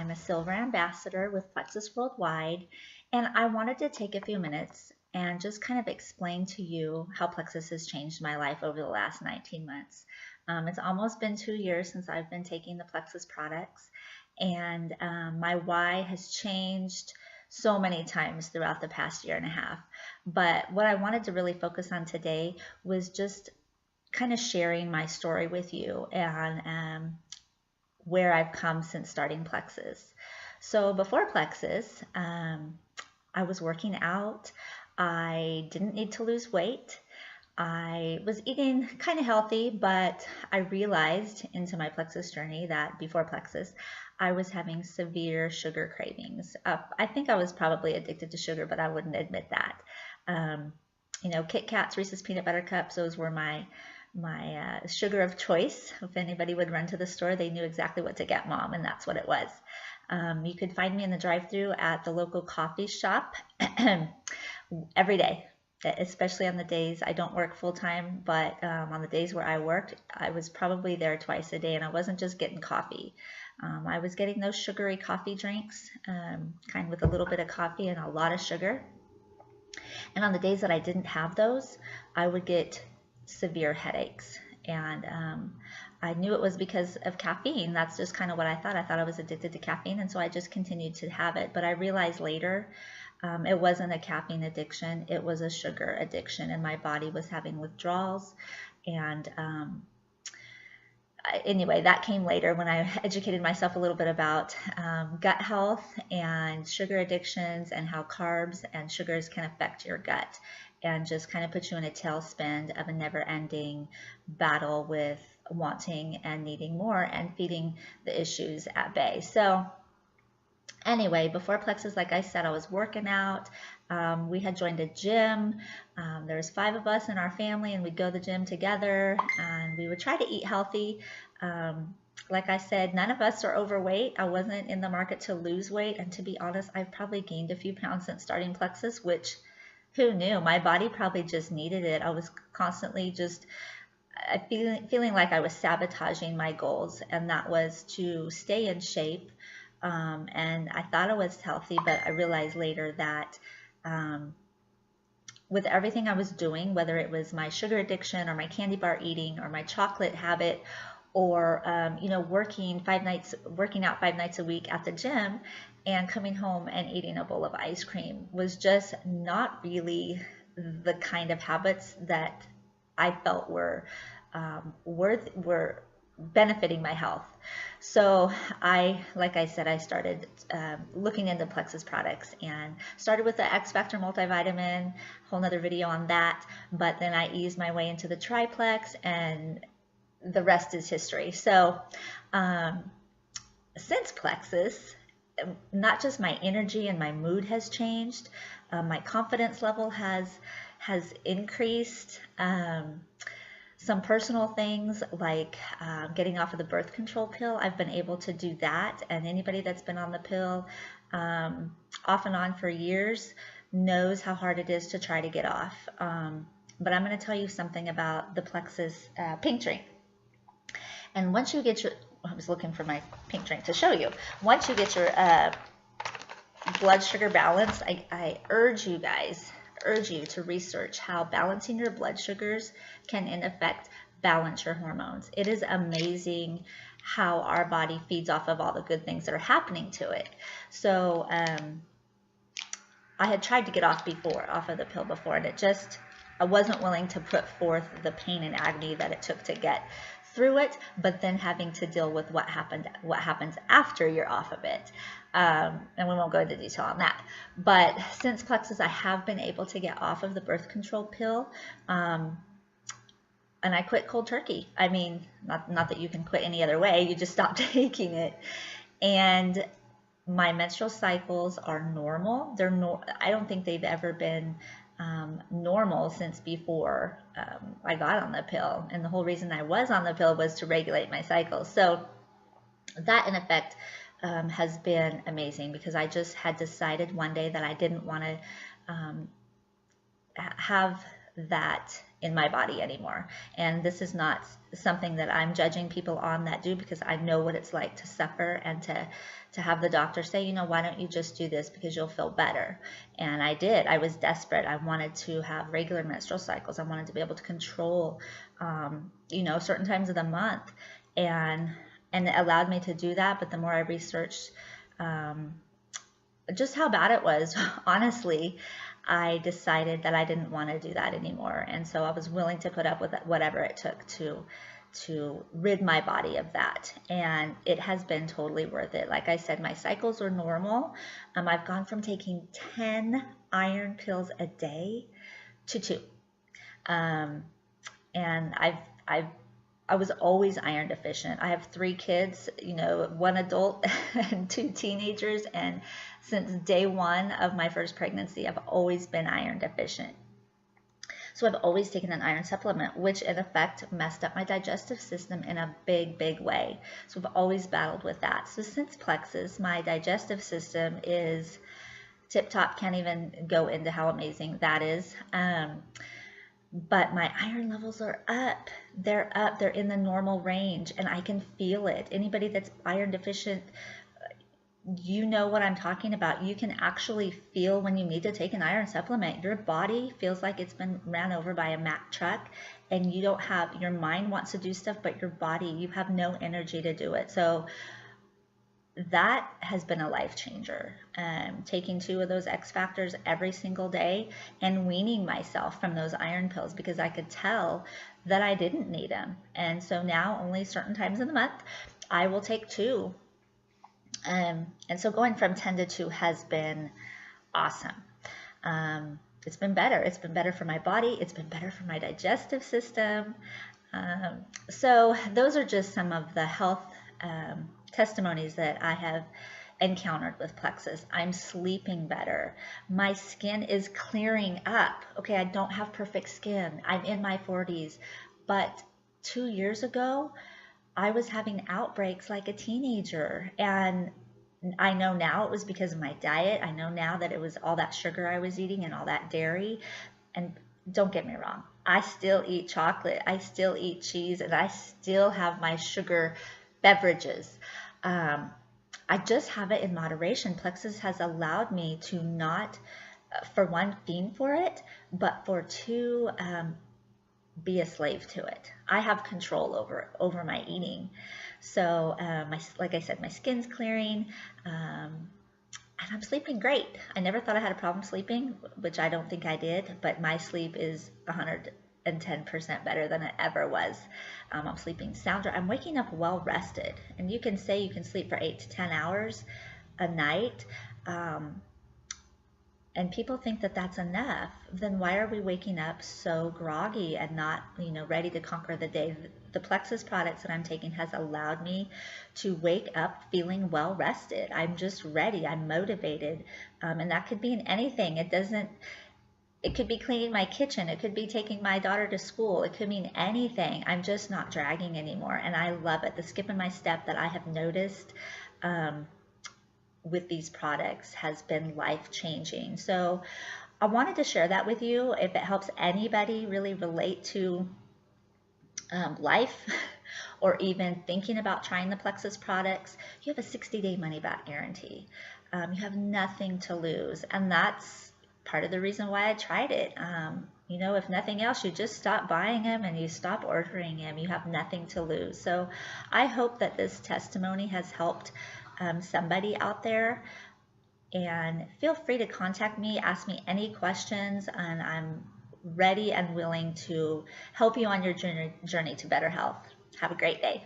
I'm a silver ambassador with Plexus Worldwide, and I wanted to take a few minutes and just kind of explain to you how Plexus has changed my life over the last 19 months. It's almost been 2 years since I've been taking the Plexus products, and my why has changed so many times throughout the past year and a half. But what I wanted to really focus on today was just kind of sharing my story with you and where I've come since starting Plexus. So before Plexus, I was working out. I didn't need to lose weight. I was eating kind of healthy, but I realized into my Plexus journey that before Plexus, I was having severe sugar cravings. I think I was probably addicted to sugar, but I wouldn't admit that. Kit Kats, Reese's Peanut Butter Cups, those were my sugar of choice. If anybody would run to the store, they knew exactly what to get Mom, and that's what it was. You could find me in the drive-thru at the local coffee shop every day, especially on the days I don't work full-time, but on the days where I worked, I was probably there twice a day, and I wasn't just getting coffee. I was getting those sugary coffee drinks, kind of with a little bit of coffee and a lot of sugar. And on the days that I didn't have those, I would get severe headaches, and I knew it was because of caffeine. That's just kind of what I thought. I thought I was addicted to caffeine, and so I just continued to have it. But I realized later it wasn't a caffeine addiction, it was a sugar addiction, and my body was having withdrawals. And anyway, that came later when I educated myself a little bit about gut health and sugar addictions and how carbs and sugars can affect your gut and just kind of put you in a tailspin of a never-ending battle with wanting and needing more and feeding the issues at bay. So anyway, before Plexus, like I said, I was working out. We had joined a gym. There was 5 of us in our family, and we'd go to the gym together, and we would try to eat healthy. Like I said, none of us are overweight. I wasn't in the market to lose weight, and to be honest, I've probably gained a few pounds since starting Plexus, which who knew? My body probably just needed it. I was constantly just feeling like I was sabotaging my goals, and that was to stay in shape. And I thought I was healthy, but I realized later that with everything I was doing, whether it was my sugar addiction or my candy bar eating or my chocolate habit, or working out 5 nights a week at the gym and coming home and eating a bowl of ice cream was just not really the kind of habits that I felt were benefiting my health. So like I said, I started looking into Plexus products and started with the X Factor multivitamin, whole nother video on that, but then I eased my way into the triplex, and the rest is history. So since Plexus, not just my energy and my mood has changed, my confidence level has increased. Some personal things like getting off of the birth control pill, I've been able to do that, and anybody that's been on the pill off and on for years knows how hard it is to try to get off. But I'm going to tell you something about the Plexus pink drink. And once you get your, I was looking for my pink drink to show you. Once you get your blood sugar balance, I urge you to research how balancing your blood sugars can in effect balance your hormones. It is amazing how our body feeds off of all the good things that are happening to it. So I had tried to get off of the pill before, and I wasn't willing to put forth the pain and agony that it took to get through it, but then having to deal with what happens after you're off of it. And we won't go into detail on that. But since Plexus, I have been able to get off of the birth control pill, and I quit cold turkey. I mean, not that you can quit any other way, you just stop taking it. And my menstrual cycles are normal. I don't think they've ever been normal since before I got on the pill. And the whole reason I was on the pill was to regulate my cycles. So that in effect has been amazing, because I just had decided one day that I didn't want to have that in my body anymore. And this is not something that I'm judging people on that do, because I know what it's like to suffer and to have the doctor say, you know, why don't you just do this because you'll feel better. And I did. I was desperate. I wanted to have regular menstrual cycles. I wanted to be able to control, you know, certain times of the month. And it allowed me to do that. But the more I researched just how bad it was, honestly, I decided that I didn't want to do that anymore. And so I was willing to put up with whatever it took to rid my body of that. And it has been totally worth it. Like I said, my cycles are normal. I've gone from taking 10 iron pills a day to 2. And I was always iron deficient. I have 3 kids, you know, 1 adult and 2 teenagers. And since day 1 of my first pregnancy, I've always been iron deficient. So I've always taken an iron supplement, which in effect messed up my digestive system in a big, big way. So I've always battled with that. So since Plexus, my digestive system is tip-top. Can't even go into how amazing that is. But my iron levels are up. They're up. They're in the normal range, and I can feel it. Anybody that's iron deficient, you know what I'm talking about. You can actually feel when you need to take an iron supplement. Your body feels like it's been ran over by a Mack truck, and you don't have, your mind wants to do stuff, but your body, you have no energy to do it. So that has been a life changer. Taking 2 of those X factors every single day and weaning myself from those iron pills because I could tell that I didn't need them. And so now only certain times in the month I will take 2. And so going from 10 to 2 has been awesome. It's been better. It's been better for my body. It's been better for my digestive system. So those are just some of the health testimonies that I have encountered with Plexus. I'm sleeping better. My skin is clearing up. Okay, I don't have perfect skin. I'm in my 40s, but 2 years ago, I was having outbreaks like a teenager, and I know now it was because of my diet. I know now that it was all that sugar I was eating and all that dairy. And don't get me wrong, I still eat chocolate, I still eat cheese, and I still have my sugar beverages. I just have it in moderation. Plexus has allowed me to not, for one, fiend for it, but for 2, be a slave to it. I have control over my eating. So like I said, my skin's clearing, and I'm sleeping great. I never thought I had a problem sleeping, which I don't think I did, but my sleep is 110% better than it ever was. I'm sleeping sounder. I'm waking up well rested. And you can say you can sleep for 8 to 10 hours a night. And people think that that's enough. Then why are we waking up so groggy and not, you know, ready to conquer the day? The Plexus products that I'm taking has allowed me to wake up feeling well rested. I'm just ready. I'm motivated. And that could be in anything. It could be cleaning my kitchen. It could be taking my daughter to school. It could mean anything. I'm just not dragging anymore. And I love it. The skip in my step that I have noticed with these products has been life-changing. So I wanted to share that with you. If it helps anybody really relate to life or even thinking about trying the Plexus products, you have a 60-day money-back guarantee. You have nothing to lose. And that's part of the reason why I tried it. You know, if nothing else, you just stop buying them and you stop ordering them. You have nothing to lose. So I hope that this testimony has helped somebody out there. And feel free to contact me, ask me any questions, and I'm ready and willing to help you on your journey to better health. Have a great day.